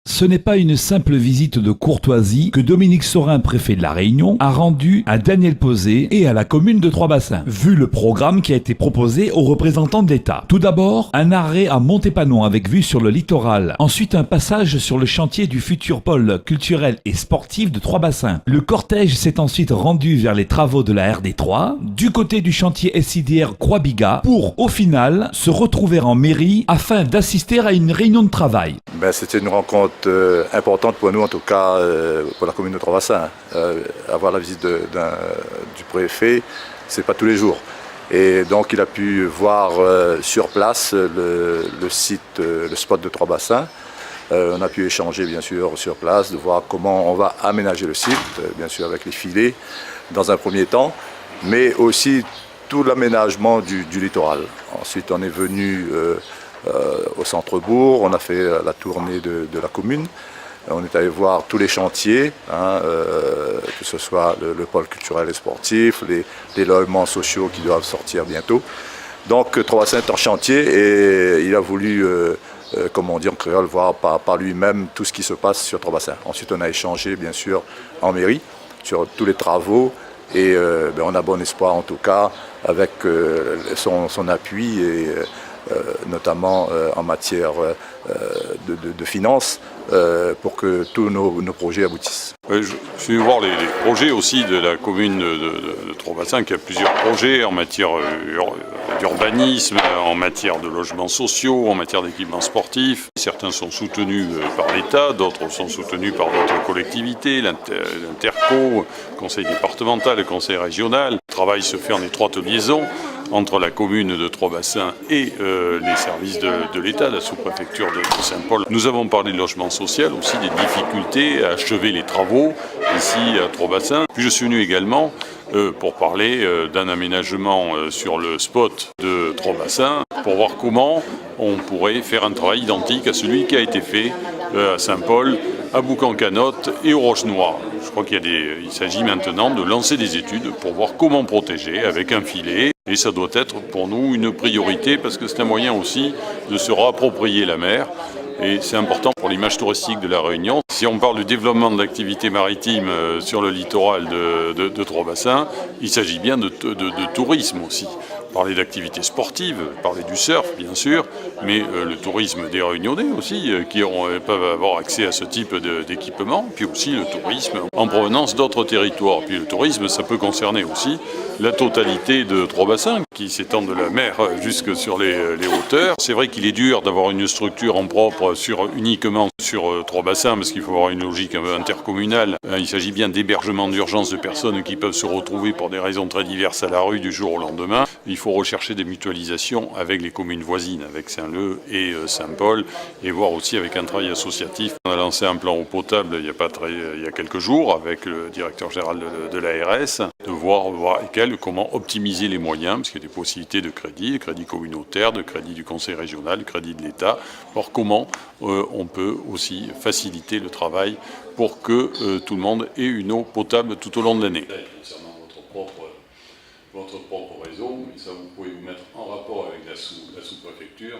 Ce n'est pas une simple visite de courtoisie que Dominique Saurin, préfet de La Réunion, a rendue à Daniel Posé et à la commune de Trois-Bassins, vu le programme qui a été proposé aux représentants de l'État. Tout d'abord, un arrêt à Montépanon avec vue sur le littoral. Ensuite, un passage sur le chantier du futur pôle culturel et sportif de Trois-Bassins. Le cortège s'est ensuite rendu vers les travaux de la RD3, du côté du chantier SIDR Croix-Biga, pour, au final, se retrouver en mairie afin d'assister à une réunion de travail. C'était une rencontre importante pour nous, en tout cas pour la commune de Trois-Bassins. Avoir la visite du préfet, c'est pas tous les jours. Et donc il a pu voir sur place le site, le spot de Trois-Bassins. On a pu échanger bien sûr sur place, de voir comment on va aménager le site, bien sûr avec les filets dans un premier temps, mais aussi tout l'aménagement du littoral. Ensuite on est venu au centre-bourg, on a fait la tournée de la commune, on est allé voir tous les chantiers, que ce soit le pôle culturel et sportif, les logements sociaux qui doivent sortir bientôt. Donc Trois-Bassins est en chantier et il a voulu, comme on dit en créole, voir par lui-même tout ce qui se passe sur Trois-Bassins. Ensuite on a échangé bien sûr en mairie sur tous les travaux et on a bon espoir en tout cas avec son appui et notamment en matière de finances, pour que tous nos projets aboutissent. Je suis venu voir les projets aussi de la commune de Trois-Bassins, qui a plusieurs projets en matière d'urbanisme, en matière de logements sociaux, en matière d'équipements sportifs. Certains sont soutenus par l'État, d'autres sont soutenus par d'autres collectivités, l'Interco, le conseil départemental, le conseil régional. Le travail se fait en étroite liaison entre la commune de Trois-Bassins et les services de l'État, la sous-préfecture de Saint-Paul. Nous avons parlé de logement social, aussi des difficultés à achever les travaux ici à Trois-Bassins. Puis je suis venu également pour parler d'un aménagement sur le spot de Trois-Bassins, pour voir comment on pourrait faire un travail identique à celui qui a été fait à Saint-Paul, à Boucan-Canotte et aux Roches-Noires. Je crois qu'il s'agit maintenant de lancer des études pour voir comment protéger avec un filet. Et ça doit être pour nous une priorité parce que c'est un moyen aussi de se réapproprier la mer. Et c'est important pour l'image touristique de la Réunion. Si on parle du développement de l'activité maritime sur le littoral de Trois-Bassins, il s'agit bien de tourisme aussi. Parler d'activités sportives, parler du surf bien sûr, mais le tourisme des Réunionnais aussi, qui peuvent avoir accès à ce type d'équipement, puis aussi le tourisme en provenance d'autres territoires. Puis le tourisme, ça peut concerner aussi la totalité de Trois-Bassins, qui s'étend de la mer jusque sur les hauteurs. C'est vrai qu'il est dur d'avoir une structure en propre uniquement sur Trois-Bassins, parce qu'il faut avoir une logique intercommunale. Il s'agit bien d'hébergement d'urgence de personnes qui peuvent se retrouver pour des raisons très diverses à la rue du jour au lendemain. Il faut rechercher des mutualisations avec les communes voisines, avec Saint-Leu et Saint-Paul, et voir aussi avec un travail associatif. On a lancé un plan eau potable il y a quelques jours avec le directeur général de l'ARS, de voir avec elle comment optimiser les moyens, parce qu'il y a des possibilités de crédit communautaire, de crédit du conseil régional, de crédit de l'État, voir comment on peut aussi faciliter le travail pour que tout le monde ait une eau potable tout au long de l'année. Concernant votre propre réseau, mais ça vous pouvez vous mettre en rapport avec la sous-préfecture.